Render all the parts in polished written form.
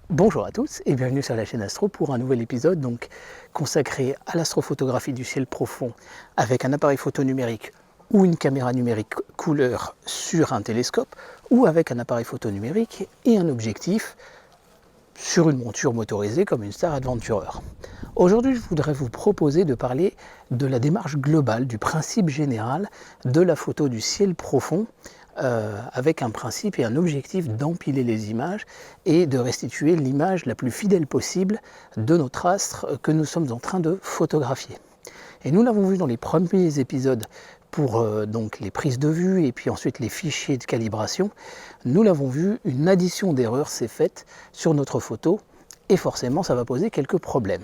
Bonjour à tous et bienvenue sur la chaîne Astro pour un nouvel épisode consacré à l'astrophotographie du ciel profond avec un appareil photo numérique ou une caméra numérique couleur sur un télescope ou avec un appareil photo numérique et un objectif sur une monture motorisée comme une Star Adventurer. Aujourd'hui, je voudrais vous proposer de parler de la démarche globale, du principe général de la photo du ciel profond avec un principe et un objectif d'empiler les images et de restituer l'image la plus fidèle possible de notre astre que nous sommes en train de photographier. Et nous l'avons vu dans les premiers épisodes pour donc les prises de vue et puis ensuite les fichiers de calibration. Nous l'avons vu, une addition d'erreurs s'est faite sur notre photo et forcément ça va poser quelques problèmes.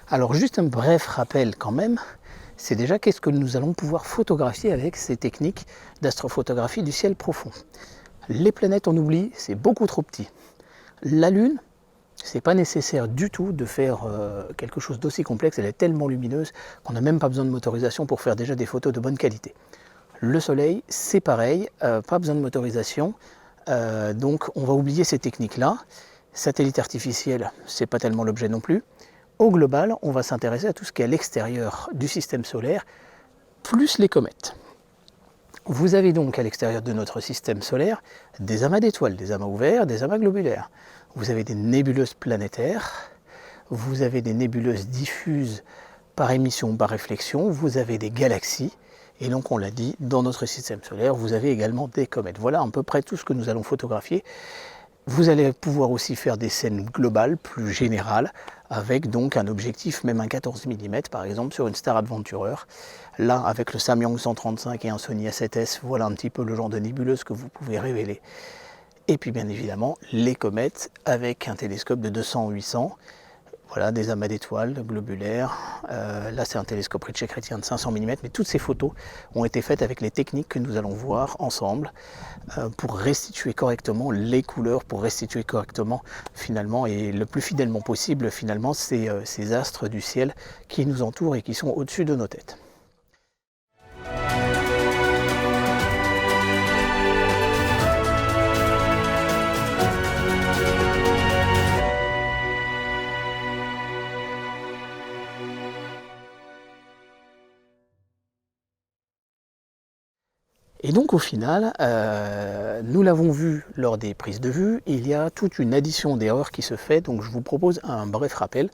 Alors juste un bref rappel quand même, c'est déjà qu'est-ce que nous allons pouvoir photographier avec ces techniques d'astrophotographie du ciel profond. Les planètes, on oublie, c'est beaucoup trop petit. La Lune, c'est pas nécessaire du tout de faire quelque chose d'aussi complexe, elle est tellement lumineuse qu'on n'a même pas besoin de motorisation pour faire déjà des photos de bonne qualité. Le Soleil, c'est pareil, pas besoin de motorisation, donc on va oublier ces techniques-là. Satellite artificiel, c'est pas tellement l'objet non plus. Au global, on va s'intéresser à tout ce qui est à l'extérieur du système solaire, plus les comètes. Vous avez donc à l'extérieur de notre système solaire des amas d'étoiles, des amas ouverts, des amas globulaires. Vous avez des nébuleuses planétaires, vous avez des nébuleuses diffuses par émission ou par réflexion, vous avez des galaxies, et donc on l'a dit, dans notre système solaire, vous avez également des comètes. Voilà à peu près tout ce que nous allons photographier. Vous allez pouvoir aussi faire des scènes globales, plus générales, avec donc un objectif, même un 14 mm par exemple, sur une Star Adventurer. Là, avec le Samyang 135 et un Sony A7S, voilà un petit peu le genre de nébuleuse que vous pouvez révéler. Et puis bien évidemment, les comètes avec un télescope de 200-800. Voilà, des amas d'étoiles globulaires. Là, c'est un télescope Ritchey-Chrétien de 500 mm, mais toutes ces photos ont été faites avec les techniques que nous allons voir ensemble pour restituer correctement les couleurs, pour restituer correctement finalement et le plus fidèlement possible finalement ces astres du ciel qui nous entourent et qui sont au-dessus de nos têtes. Et donc au final, nous l'avons vu lors des prises de vue, il y a toute une addition d'erreurs qui se fait, donc je vous propose un bref rappel.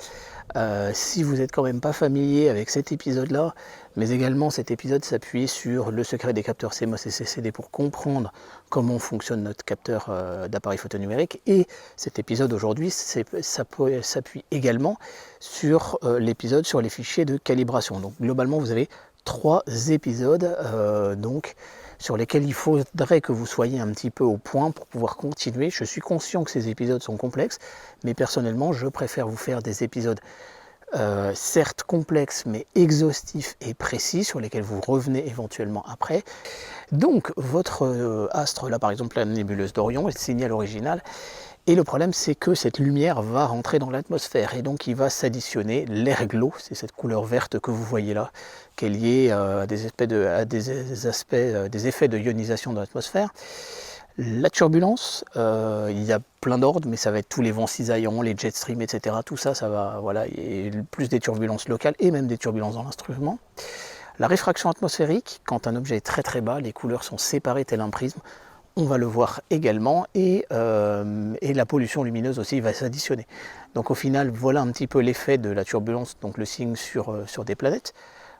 Si vous n'êtes quand même pas familier avec cet épisode-là, mais également cet épisode s'appuie sur le secret des capteurs CMOS et CCD pour comprendre comment fonctionne notre capteur d'appareil photo numérique, et cet épisode aujourd'hui s'appuie également sur l'épisode sur les fichiers de calibration. Donc globalement vous avez 3 épisodes sur lesquels il faudrait que vous soyez un petit peu au point pour pouvoir continuer. Je suis conscient que ces épisodes sont complexes, mais personnellement, je préfère vous faire des épisodes certes complexes, mais exhaustifs et précis, sur lesquels vous revenez éventuellement après. Donc, votre astre, là par exemple la nébuleuse d'Orion, est le signal original. Et le problème, c'est que cette lumière va rentrer dans l'atmosphère et donc il va s'additionner l'airglow, c'est cette couleur verte que vous voyez là, qui est liée à des effets de ionisation de l'atmosphère. La turbulence, il y a plein d'ordres, mais ça va être tous les vents cisaillants, les jet streams, etc. Tout ça, ça va, voilà, et plus des turbulences locales et même des turbulences dans l'instrument. La réfraction atmosphérique, quand un objet est très très bas, les couleurs sont séparées tel un prisme. On va le voir également, et la pollution lumineuse aussi va s'additionner. Donc au final, voilà un petit peu l'effet de la turbulence, donc le signe sur des planètes.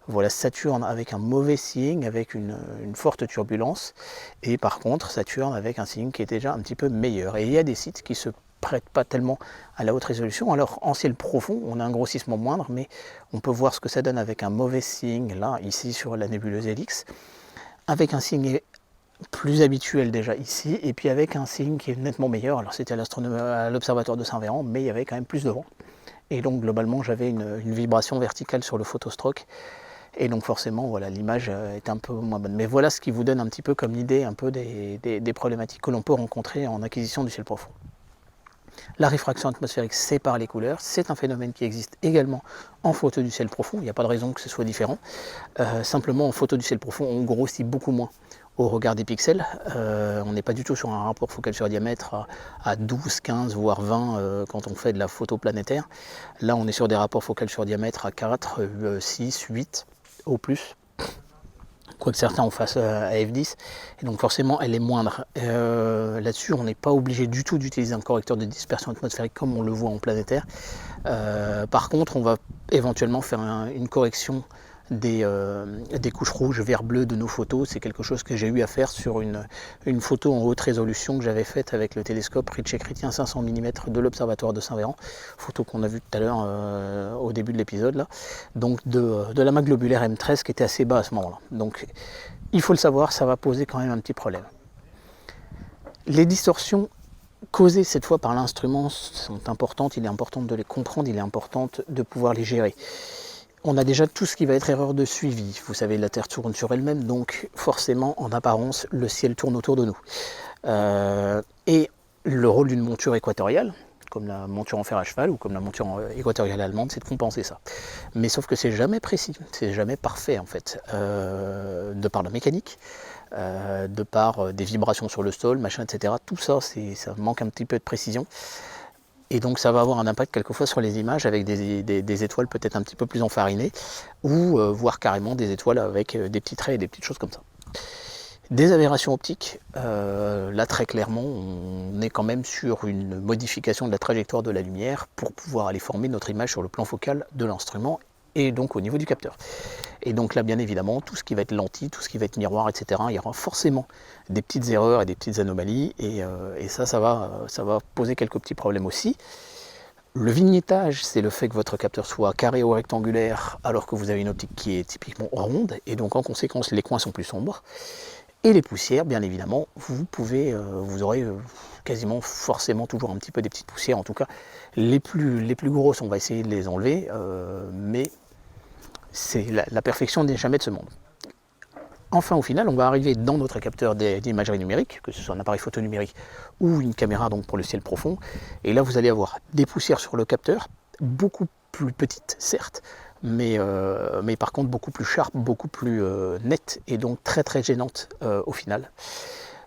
Voilà Saturne avec un mauvais signe, avec une forte turbulence, et par contre Saturne avec un signe qui est déjà un petit peu meilleur. Et il y a des sites qui se prêtent pas tellement à la haute résolution. Alors en ciel profond, on a un grossissement moindre, mais on peut voir ce que ça donne avec un mauvais signe, là, ici sur la nébuleuse Helix, avec un signe plus habituel déjà ici, et puis avec un signe qui est nettement meilleur. Alors c'était à l'observatoire de Saint-Véran, mais il y avait quand même plus de vent. Et donc globalement j'avais une vibration verticale sur le photostroke. Et donc forcément voilà, l'image est un peu moins bonne. Mais voilà ce qui vous donne un petit peu comme idée un peu des problématiques que l'on peut rencontrer en acquisition du ciel profond. La réfraction atmosphérique sépare les couleurs, c'est un phénomène qui existe également en photo du ciel profond, il n'y a pas de raison que ce soit différent. Simplement en photo du ciel profond, on grossit beaucoup moins au regard des pixels. On n'est pas du tout sur un rapport focal sur diamètre à 12, 15, voire 20 quand on fait de la photo planétaire. Là, on est sur des rapports focal sur diamètre à 4, 6, 8 au plus. Quoique certains en fassent à f10, et donc forcément elle est moindre. Là-dessus, on n'est pas obligé du tout d'utiliser un correcteur de dispersion atmosphérique comme on le voit en planétaire. Par contre, on va éventuellement faire une correction des couches rouges, vert, bleu de nos photos. C'est quelque chose que j'ai eu à faire sur une photo en haute résolution que j'avais faite avec le télescope Ritchey-Chrétien 500 mm de l'observatoire de Saint-Véran, photo qu'on a vue tout à l'heure au début de l'épisode là, donc de l'amas globulaire M13 qui était assez bas à ce moment-là. Donc il faut le savoir, ça va poser quand même un petit problème. Les distorsions causées cette fois par l'instrument sont importantes, il est important de les comprendre, il est important de pouvoir les gérer. On a déjà tout ce qui va être erreur de suivi. Vous savez, la Terre tourne sur elle-même, donc forcément, en apparence, le ciel tourne autour de nous. Et le rôle d'une monture équatoriale, comme la monture en fer à cheval ou comme la monture équatoriale allemande, c'est de compenser ça. Mais sauf que c'est jamais précis, c'est jamais parfait en fait, de par la mécanique, de par des vibrations sur le sol, machin, etc. Tout ça, ça manque un petit peu de précision. Et donc ça va avoir un impact quelquefois sur les images avec des étoiles peut-être un petit peu plus enfarinées, ou voire carrément des étoiles avec des petits traits et des petites choses comme ça. Des aberrations optiques, là très clairement on est quand même sur une modification de la trajectoire de la lumière pour pouvoir aller former notre image sur le plan focal de l'instrument et donc au niveau du capteur. Et donc là bien évidemment tout ce qui va être lentille, tout ce qui va être miroir, etc. il y aura forcément des petites erreurs et des petites anomalies et ça va poser quelques petits problèmes aussi. Le vignettage, c'est le fait que votre capteur soit carré ou rectangulaire alors que vous avez une optique qui est typiquement ronde et donc en conséquence les coins sont plus sombres. Et les poussières, bien évidemment, vous aurez quasiment forcément toujours un petit peu des petites poussières, en tout cas les plus grosses on va essayer de les enlever, mais la perfection n'est jamais de ce monde. Enfin, au final, on va arriver dans notre capteur d'imagerie numérique, que ce soit un appareil photo numérique ou une caméra donc pour le ciel profond. Et là, vous allez avoir des poussières sur le capteur, beaucoup plus petites, certes, mais par contre beaucoup plus sharp, beaucoup plus nettes et donc très très gênantes au final.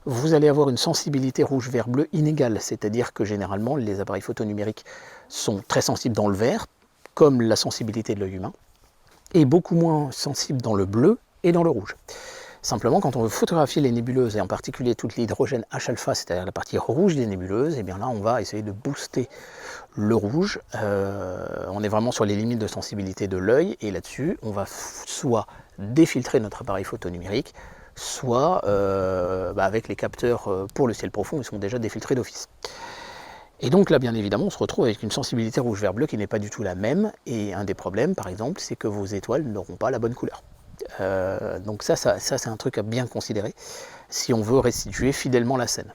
Vous allez avoir une sensibilité rouge, vert, bleu inégale, c'est-à-dire que généralement, les appareils photo numériques sont très sensibles dans le vert, comme la sensibilité de l'œil humain, et beaucoup moins sensible dans le bleu et dans le rouge. Simplement, quand on veut photographier les nébuleuses, et en particulier toute l'hydrogène H-alpha, c'est-à-dire la partie rouge des nébuleuses, et bien là, on va essayer de booster le rouge. On est vraiment sur les limites de sensibilité de l'œil, et là-dessus, on va soit défiltrer notre appareil photo numérique, soit avec les capteurs pour le ciel profond, ils sont déjà défiltrés d'office. Et donc là, bien évidemment, on se retrouve avec une sensibilité rouge-vert-bleu qui n'est pas du tout la même. Et un des problèmes, par exemple, c'est que vos étoiles n'auront pas la bonne couleur. Donc ça c'est un truc à bien considérer si on veut restituer fidèlement la scène.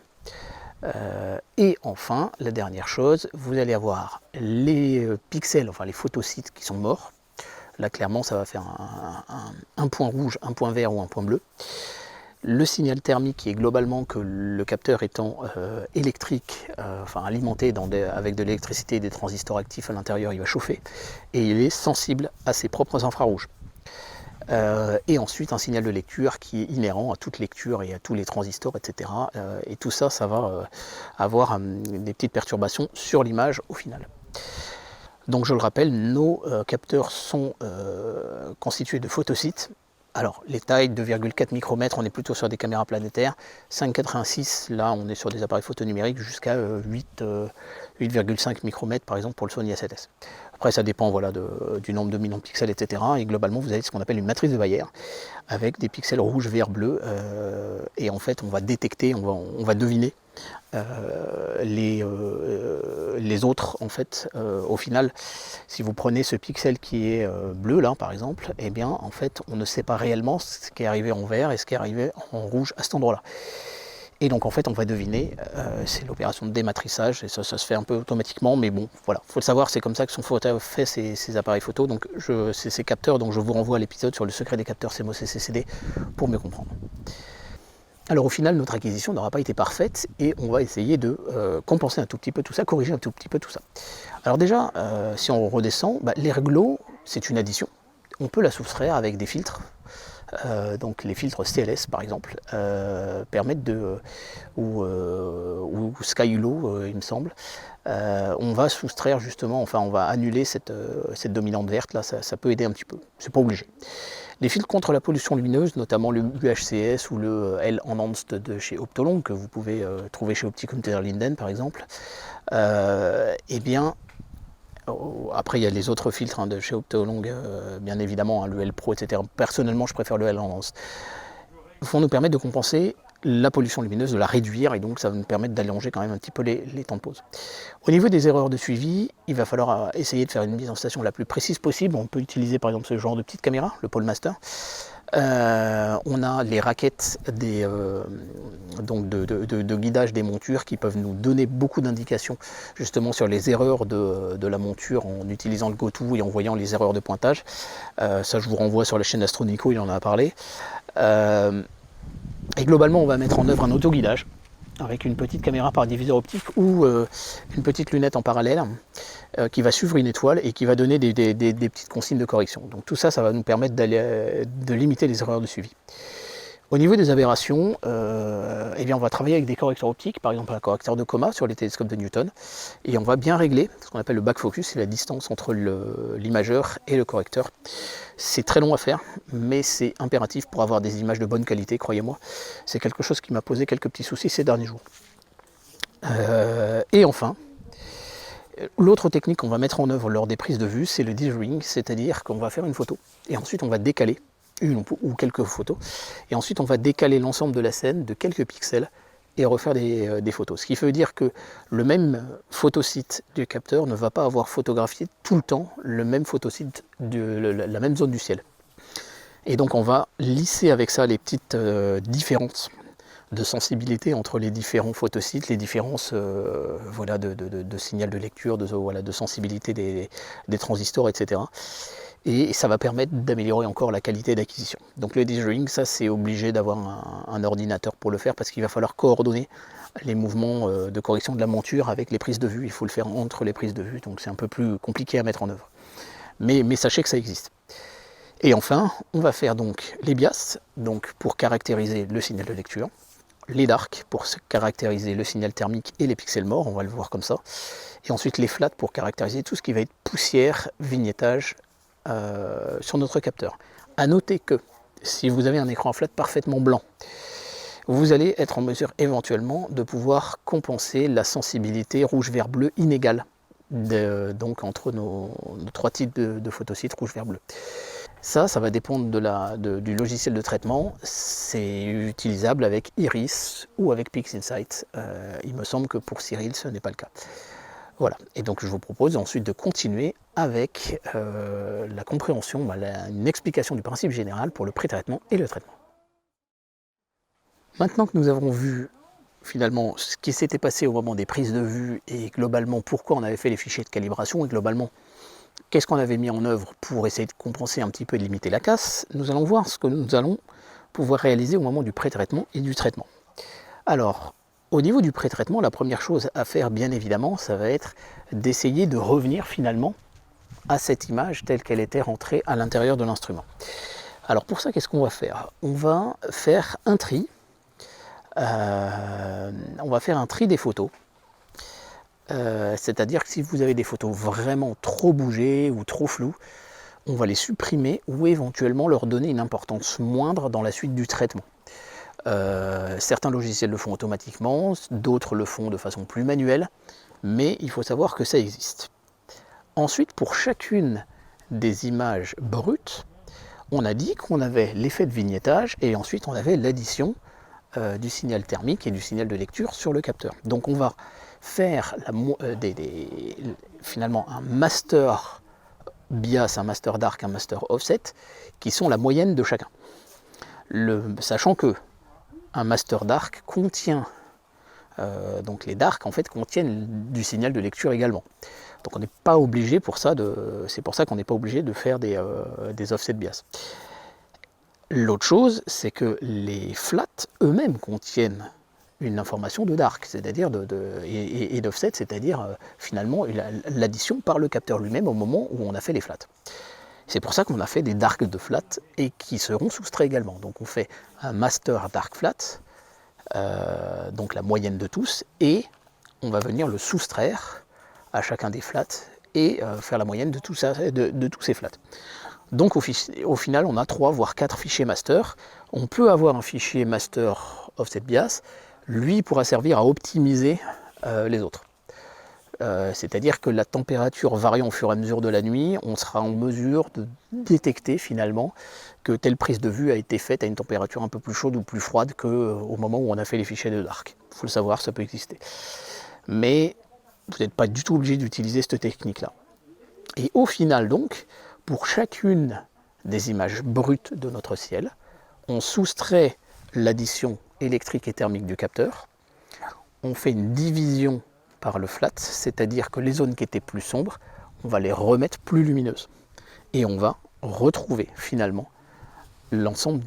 Et enfin, la dernière chose, vous allez avoir les pixels, enfin les photosites qui sont morts. Là, clairement, ça va faire un point rouge, un point vert ou un point bleu. Le signal thermique qui est globalement que le capteur étant électrique, alimenté avec de l'électricité et des transistors actifs à l'intérieur, il va chauffer et il est sensible à ses propres infrarouges. Et ensuite un signal de lecture qui est inhérent à toute lecture et à tous les transistors, etc. Et tout ça, ça va avoir des petites perturbations sur l'image au final. Donc je le rappelle, nos capteurs sont constitués de photosites. Alors, les tailles 2,4 micromètres, on est plutôt sur des caméras planétaires. 5,86, là, on est sur des appareils photo numériques jusqu'à 8,5 micromètres, par exemple, pour le Sony A7S. Après, ça dépend du nombre de millions de pixels, etc. Et globalement, vous avez ce qu'on appelle une matrice de Bayer, avec des pixels rouge, vert, bleu. Et en fait, on va détecter, on va deviner les autres, en fait, au final, si vous prenez ce pixel qui est bleu là par exemple, eh bien en fait on ne sait pas réellement ce qui est arrivé en vert et ce qui est arrivé en rouge à cet endroit là. Et donc en fait on va deviner, c'est l'opération de dématrissage et ça se fait un peu automatiquement, mais bon voilà, faut le savoir, c'est comme ça que sont faits ces appareils photo, donc ces capteurs, donc je vous renvoie à l'épisode sur le secret des capteurs CMOS et CCD pour mieux comprendre. Alors au final, notre acquisition n'aura pas été parfaite et on va essayer de compenser un tout petit peu tout ça, corriger un tout petit peu tout ça. Alors déjà, si on redescend, l'airglow, c'est une addition. On peut la soustraire avec des filtres. Donc les filtres CLS par exemple permettent de ou Skylo il me semble, on va soustraire justement, enfin on va annuler cette dominante verte là, ça peut aider un petit peu, c'est pas obligé. Les filtres contre la pollution lumineuse, notamment le UHCS ou le L-Enhanced de chez Optolong que vous pouvez trouver chez Opticum der Linden par exemple, eh bien après, il y a les autres filtres de chez Optolong, bien évidemment, le L Pro, etc. Personnellement, je préfère le L Enhanced. Ils vont nous permettre de compenser la pollution lumineuse, de la réduire, et donc ça va nous permettre d'allonger quand même un petit peu les temps de pause. Au niveau des erreurs de suivi, il va falloir essayer de faire une mise en station la plus précise possible. On peut utiliser par exemple ce genre de petite caméra, le Polemaster. On a les raquettes donc de guidage des montures qui peuvent nous donner beaucoup d'indications justement sur les erreurs de la monture en utilisant le GoTo et en voyant les erreurs de pointage. Ça, je vous renvoie sur la chaîne Astronico, il en a parlé. Et globalement, on va mettre en œuvre un autoguidage avec une petite caméra par diviseur optique ou une petite lunette en parallèle qui va suivre une étoile et qui va donner des petites consignes de correction. Donc tout ça, ça va nous permettre de limiter les erreurs de suivi. Au niveau des aberrations, eh bien on va travailler avec des correcteurs optiques, par exemple un correcteur de coma sur les télescopes de Newton, et on va bien régler ce qu'on appelle le back focus, c'est la distance entre l'imageur et le correcteur. C'est très long à faire, mais c'est impératif pour avoir des images de bonne qualité, croyez-moi. C'est quelque chose qui m'a posé quelques petits soucis ces derniers jours. Et enfin, l'autre technique qu'on va mettre en œuvre lors des prises de vue, c'est le dithering, c'est-à-dire qu'on va faire une photo, et ensuite on va décaler une ou quelques photos, et ensuite on va décaler l'ensemble de la scène de quelques pixels et refaire des photos. Ce qui veut dire que le même photosite du capteur ne va pas avoir photographié tout le temps le même photosite la même zone du ciel. Et donc on va lisser avec ça les petites différences de sensibilité entre les différents photosites, les différences voilà, de signal de lecture, de sensibilité des transistors, etc. Et ça va permettre d'améliorer encore la qualité d'acquisition. Donc le dithering, ça c'est obligé d'avoir un ordinateur pour le faire parce qu'il va falloir coordonner les mouvements de correction de la monture avec les prises de vue. Il faut le faire entre les prises de vue, donc c'est un peu plus compliqué à mettre en œuvre. Mais sachez que ça existe. Et enfin, on va faire donc les bias, donc pour caractériser le signal de lecture, les darks pour caractériser le signal thermique et les pixels morts, on va le voir comme ça, et ensuite les flats pour caractériser tout ce qui va être poussière, vignettage, sur notre capteur. A noter que si vous avez un écran flat parfaitement blanc, vous allez être en mesure éventuellement de pouvoir compenser la sensibilité rouge vert bleu inégale donc entre nos trois types de photosites rouge vert bleu. Ça va dépendre du logiciel de traitement. C'est utilisable avec Iris ou avec PixInsight. Il me semble que pour Cyril ce n'est pas le cas. Voilà, et donc je vous propose ensuite de continuer avec la compréhension, une explication du principe général pour le pré-traitement et le traitement. Maintenant que nous avons vu finalement ce qui s'était passé au moment des prises de vue et globalement pourquoi on avait fait les fichiers de calibration et globalement qu'est-ce qu'on avait mis en œuvre pour essayer de compenser un petit peu et de limiter la casse, nous allons voir ce que nous allons pouvoir réaliser au moment du pré-traitement et du traitement. Alors, au niveau du pré-traitement, la première chose à faire, bien évidemment, ça va être d'essayer de revenir finalement à cette image telle qu'elle était rentrée à l'intérieur de l'instrument. Alors pour ça, qu'est-ce qu'on va faire? On va faire un tri. On va faire un tri des photos. C'est-à-dire que si vous avez des photos vraiment trop bougées ou trop floues, on va les supprimer ou éventuellement leur donner une importance moindre dans la suite du traitement. Certains logiciels le font automatiquement, d'autres le font de façon plus manuelle, mais il faut savoir que ça existe. Ensuite, pour chacune des images brutes, on a dit qu'on avait l'effet de vignettage et ensuite on avait l'addition du signal thermique et du signal de lecture sur le capteur. Donc on va faire finalement un master bias, un master dark, un master offset, qui sont la moyenne de chacun. Sachant que un master dark contient, donc les darks en fait contiennent du signal de lecture également. Donc on n'est pas obligé pour ça c'est pour ça qu'on n'est pas obligé de faire des offset bias. L'autre chose, c'est que les flats eux-mêmes contiennent une information de dark, c'est-à-dire et d'offset, c'est-à-dire finalement l'addition par le capteur lui-même au moment où on a fait les flats. C'est pour ça qu'on a fait des dark de flat et qui seront soustraits également. Donc on fait un master dark flat, donc la moyenne de tous, et on va venir le soustraire à chacun des flats et faire la moyenne de tous ces flats. Donc au final, on a 3 voire 4 fichiers master. On peut avoir un fichier master offset bias, lui pourra servir à optimiser les autres. C'est-à-dire que la température variant au fur et à mesure de la nuit, on sera en mesure de détecter finalement que telle prise de vue a été faite à une température un peu plus chaude ou plus froide qu'au moment où on a fait les fichiers de dark. Il faut le savoir, ça peut exister. Mais vous n'êtes pas du tout obligé d'utiliser cette technique-là. Et au final donc, pour chacune des images brutes de notre ciel, on soustrait l'addition électrique et thermique du capteur, on fait une division par le flat, c'est-à-dire que les zones qui étaient plus sombres, on va les remettre plus lumineuses. Et on va retrouver finalement l'ensemble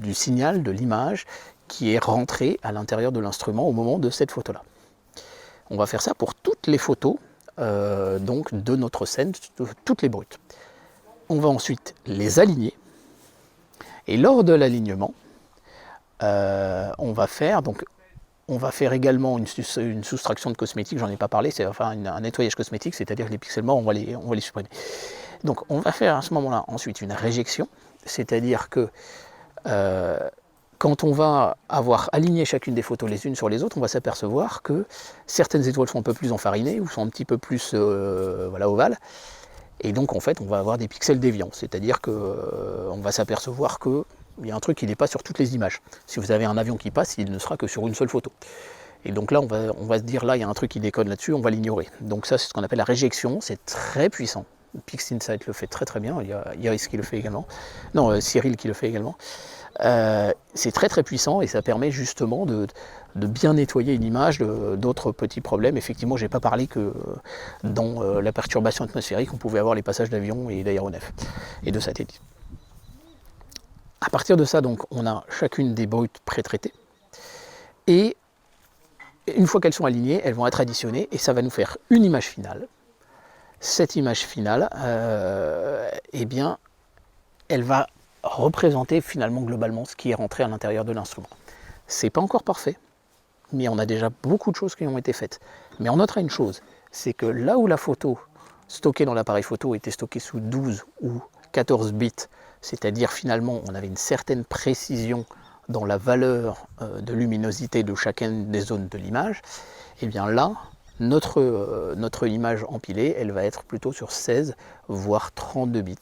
du signal, de l'image qui est rentré à l'intérieur de l'instrument au moment de cette photo-là. On va faire ça pour toutes les photos donc de notre scène, toutes les brutes. On va ensuite les aligner. Et lors de l'alignement, on va faire également une soustraction de cosmétiques, j'en ai pas parlé, c'est enfin un nettoyage cosmétique, c'est-à-dire que les pixels morts, on va les supprimer. Donc on va faire à ce moment-là ensuite une réjection, c'est-à-dire que quand on va avoir aligné chacune des photos les unes sur les autres, on va s'apercevoir que certaines étoiles sont un peu plus enfarinées ou sont un petit peu plus ovales. Et donc en fait on va avoir des pixels déviants, c'est-à-dire qu'on va s'apercevoir qu'il y a un truc qui n'est pas sur toutes les images. Si vous avez un avion qui passe, il ne sera que sur une seule photo. Et donc là on va se dire là il y a un truc qui déconne là-dessus, on va l'ignorer. Donc ça c'est ce qu'on appelle la réjection, c'est très puissant. PixInsight le fait très très bien, il y a Iris qui le fait également, non Cyril qui le fait également. C'est très très puissant et ça permet justement de bien nettoyer une image d'autres petits problèmes. Effectivement, je n'ai pas parlé que dans la perturbation atmosphérique, on pouvait avoir les passages d'avions et d'aéronefs et de satellites. À partir de ça, donc, on a chacune des brutes pré-traitées et une fois qu'elles sont alignées, elles vont être additionnées et ça va nous faire une image finale. Cette image finale, eh bien, elle va représenter finalement globalement ce qui est rentré à l'intérieur de l'instrument. C'est pas encore parfait, mais on a déjà beaucoup de choses qui ont été faites. Mais on notera une chose, c'est que là où la photo stockée dans l'appareil photo était stockée sous 12 ou 14 bits, c'est-à-dire finalement on avait une certaine précision dans la valeur de luminosité de chacune des zones de l'image, et bien là, notre image empilée, elle va être plutôt sur 16 voire 32 bits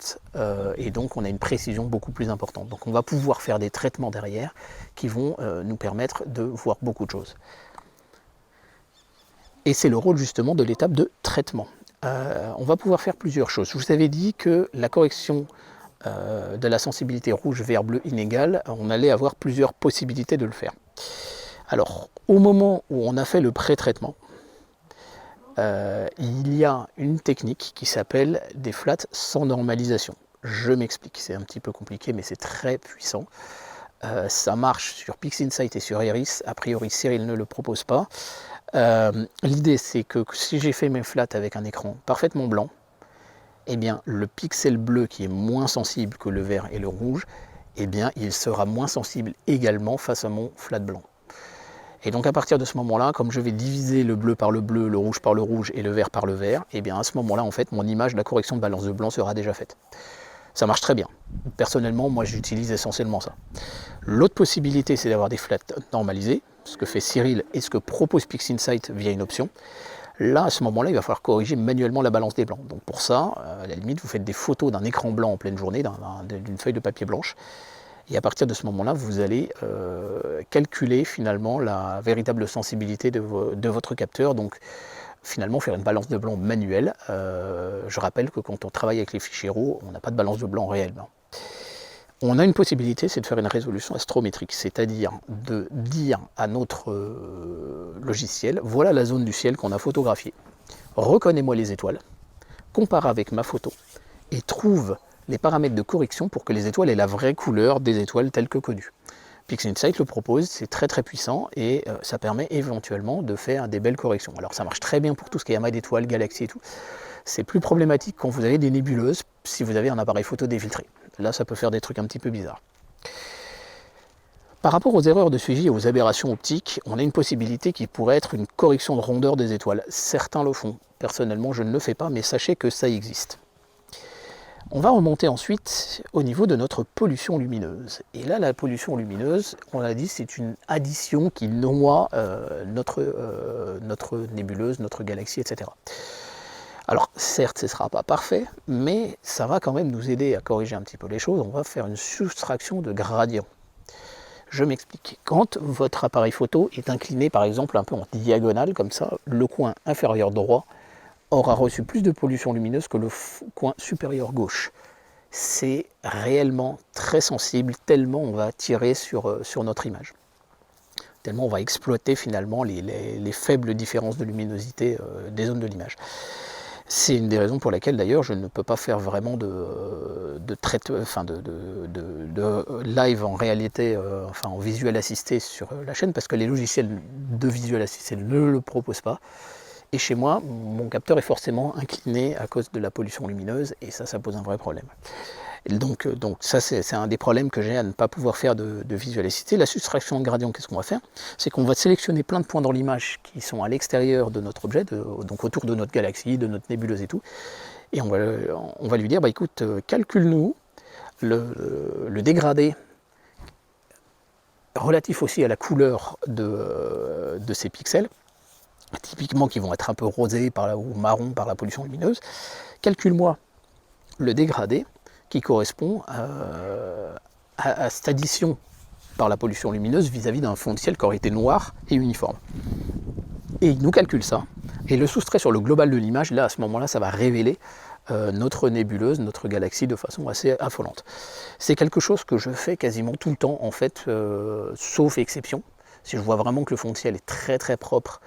et donc on a une précision beaucoup plus importante. Donc on va pouvoir faire des traitements derrière qui vont nous permettre de voir beaucoup de choses. Et c'est le rôle justement de l'étape de traitement. On va pouvoir faire plusieurs choses. Je vous avais dit que la correction de la sensibilité rouge, vert, bleu inégale, on allait avoir plusieurs possibilités de le faire. Alors au moment où on a fait le pré-traitement, il y a une technique qui s'appelle des flats sans normalisation. Je m'explique, c'est un petit peu compliqué mais c'est très puissant. Ça marche sur PixInsight et sur Iris, a priori Cyril ne le propose pas. L'idée c'est que si j'ai fait mes flats avec un écran parfaitement blanc, eh bien le pixel bleu qui est moins sensible que le vert et le rouge, eh bien il sera moins sensible également face à mon flat blanc. Et donc à partir de ce moment-là, comme je vais diviser le bleu par le bleu, le rouge par le rouge et le vert par le vert, et bien à ce moment-là, en fait, mon image, la correction de balance de blanc sera déjà faite. Ça marche très bien. Personnellement, moi j'utilise essentiellement ça. L'autre possibilité, c'est d'avoir des flats normalisés, ce que fait Cyril et ce que propose PixInsight via une option. Là, à ce moment-là, il va falloir corriger manuellement la balance des blancs. Donc pour ça, à la limite, vous faites des photos d'un écran blanc en pleine journée, d'une feuille de papier blanche. Et à partir de ce moment-là, vous allez calculer finalement la véritable sensibilité de votre capteur. Donc finalement faire une balance de blanc manuelle. Je rappelle que quand on travaille avec les fichiers RAW, on n'a pas de balance de blanc réellement. On a une possibilité, c'est de faire une résolution astrométrique, c'est-à-dire de dire à notre logiciel, voilà la zone du ciel qu'on a photographiée. Reconnais-moi les étoiles, compare avec ma photo et trouve les paramètres de correction pour que les étoiles aient la vraie couleur des étoiles telles que connues. PixInsight le propose, c'est très très puissant et ça permet éventuellement de faire des belles corrections. Alors ça marche très bien pour tout ce qui est amas d'étoiles, galaxies et tout. C'est plus problématique quand vous avez des nébuleuses, si vous avez un appareil photo défiltré. Là, ça peut faire des trucs un petit peu bizarres. Par rapport aux erreurs de suivi et aux aberrations optiques, on a une possibilité qui pourrait être une correction de rondeur des étoiles. Certains le font. Personnellement, je ne le fais pas, mais sachez que ça existe. On va remonter ensuite au niveau de notre pollution lumineuse. Et là, la pollution lumineuse, on l'a dit, c'est une addition qui noie notre nébuleuse, notre galaxie, etc. Alors, certes, ce ne sera pas parfait, mais ça va quand même nous aider à corriger un petit peu les choses. On va faire une soustraction de gradient. Je m'explique. Quand votre appareil photo est incliné, par exemple, un peu en diagonale, comme ça, le coin inférieur droit aura reçu plus de pollution lumineuse que le coin supérieur gauche. C'est réellement très sensible, tellement on va tirer sur notre image. Tellement on va exploiter finalement les faibles différences de luminosité des zones de l'image. C'est une des raisons pour lesquelles d'ailleurs je ne peux pas faire vraiment de live en réalité, en visuel assisté sur la chaîne, parce que les logiciels de visuel assisté ne le proposent pas. Et chez moi, mon capteur est forcément incliné à cause de la pollution lumineuse, et ça pose un vrai problème. Et donc ça, c'est un des problèmes que j'ai à ne pas pouvoir faire de visuel assisté. La soustraction de gradient, qu'est-ce qu'on va faire? C'est qu'on va sélectionner plein de points dans l'image qui sont à l'extérieur de notre objet, donc autour de notre galaxie, de notre nébuleuse et tout. Et on va lui dire, bah, écoute, calcule-nous le dégradé relatif aussi à la couleur de ces pixels, typiquement qui vont être un peu rosés ou marron par la pollution lumineuse. Calcule-moi le dégradé qui correspond à cette addition par la pollution lumineuse vis-à-vis d'un fond de ciel qui aurait été noir et uniforme. Et il nous calcule ça, et le soustrait sur le global de l'image. Là, à ce moment-là, ça va révéler notre nébuleuse, notre galaxie de façon assez affolante. C'est quelque chose que je fais quasiment tout le temps, en fait, sauf exception. Si je vois vraiment que le fond de ciel est très très propre,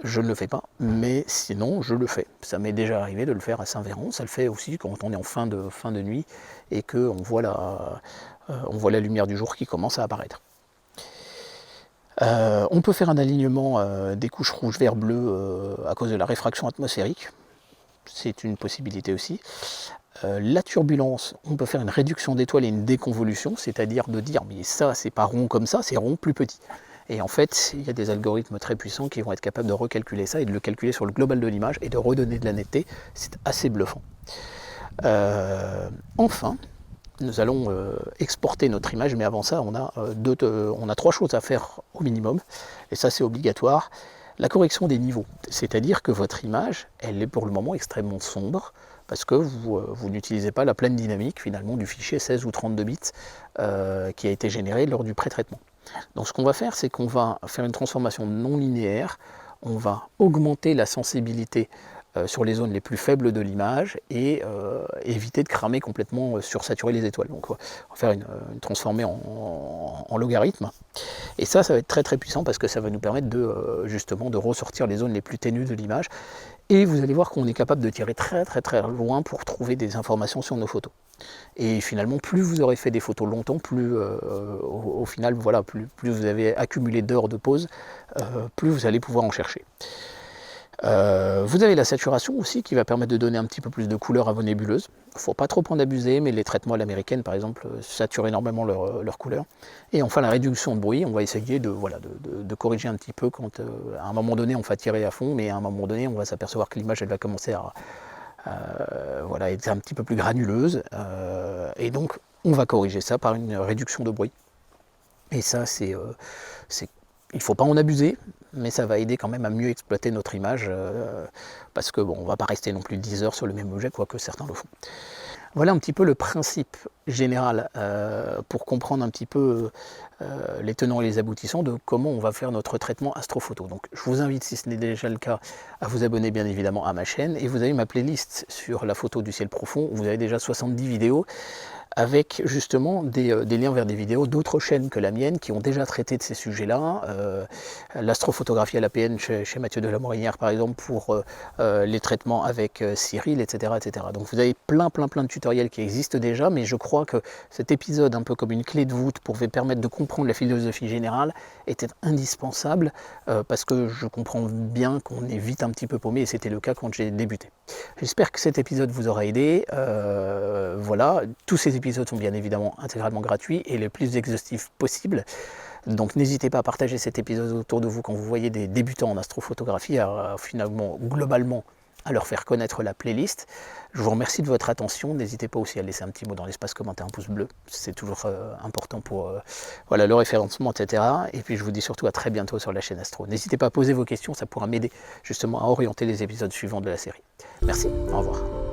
je ne le fais pas, mais sinon je le fais. Ça m'est déjà arrivé de le faire à Saint-Véran, ça le fait aussi quand on est en fin de nuit et qu'on voit la lumière du jour qui commence à apparaître. On peut faire un alignement des couches rouge, vert, bleu à cause de la réfraction atmosphérique, c'est une possibilité aussi. La turbulence, on peut faire une réduction d'étoiles et une déconvolution, c'est-à-dire de dire mais ça c'est pas rond comme ça, c'est rond plus petit. Et en fait, il y a des algorithmes très puissants qui vont être capables de recalculer ça et de le calculer sur le global de l'image et de redonner de la netteté. C'est assez bluffant. Enfin, nous allons exporter notre image, mais avant ça, on a 3 choses à faire au minimum, et ça c'est obligatoire. La correction des niveaux, c'est-à-dire que votre image, elle est pour le moment extrêmement sombre, parce que vous n'utilisez pas la pleine dynamique finalement du fichier 16 ou 32 bits qui a été généré lors du pré-traitement. Donc ce qu'on va faire, c'est qu'on va faire une transformation non linéaire, on va augmenter la sensibilité sur les zones les plus faibles de l'image et éviter de cramer complètement, sursaturer les étoiles. Donc on va faire une transformée en logarithme. Et ça va être très très puissant parce que ça va nous permettre justement de ressortir les zones les plus ténues de l'image. Et vous allez voir qu'on est capable de tirer très très très loin pour trouver des informations sur nos photos. Et finalement, plus vous aurez fait des photos longtemps, plus au final, voilà, plus vous avez accumulé d'heures de pause, plus vous allez pouvoir en chercher. Vous avez la saturation aussi qui va permettre de donner un petit peu plus de couleur à vos nébuleuses. Il ne faut pas trop en abuser, mais les traitements à l'américaine par exemple saturent énormément leur couleur. Et enfin la réduction de bruit, on va essayer de corriger un petit peu quand à un moment donné on va tirer à fond, mais à un moment donné on va s'apercevoir que l'image elle va commencer à être un petit peu plus granuleuse, et donc on va corriger ça par une réduction de bruit. Et ça il ne faut pas en abuser, mais ça va aider quand même à mieux exploiter notre image, parce que bon, on ne va pas rester non plus 10 heures sur le même objet, quoique certains le font. Voilà un petit peu le principe générale pour comprendre un petit peu les tenants et les aboutissants de comment on va faire notre traitement astrophoto. Donc je vous invite, si ce n'est déjà le cas, à vous abonner bien évidemment à ma chaîne, et vous avez ma playlist sur la photo du ciel profond, où vous avez déjà 70 vidéos avec justement des liens vers des vidéos d'autres chaînes que la mienne qui ont déjà traité de ces sujets-là. L'astrophotographie à l'APN chez Mathieu de la Morinière par exemple, pour les traitements avec Cyril, etc., etc. Donc vous avez plein de tutoriels qui existent déjà, mais je crois que cet épisode, un peu comme une clé de voûte pour vous permettre de comprendre la philosophie générale, était indispensable parce que je comprends bien qu'on est vite un petit peu paumé, et c'était le cas quand j'ai débuté. J'espère que cet épisode vous aura aidé. Voilà, tous ces épisodes sont bien évidemment intégralement gratuits et les plus exhaustifs possibles. Donc n'hésitez pas à partager cet épisode autour de vous quand vous voyez des débutants en astrophotographie, finalement, globalement, à leur faire connaître la playlist. Je vous remercie de votre attention. N'hésitez pas aussi à laisser un petit mot dans l'espace commentaire, un pouce bleu. C'est toujours important pour voilà, le référencement, etc. Et puis je vous dis surtout à très bientôt sur la chaîne Astro. N'hésitez pas à poser vos questions, ça pourra m'aider justement à orienter les épisodes suivants de la série. Merci, au revoir.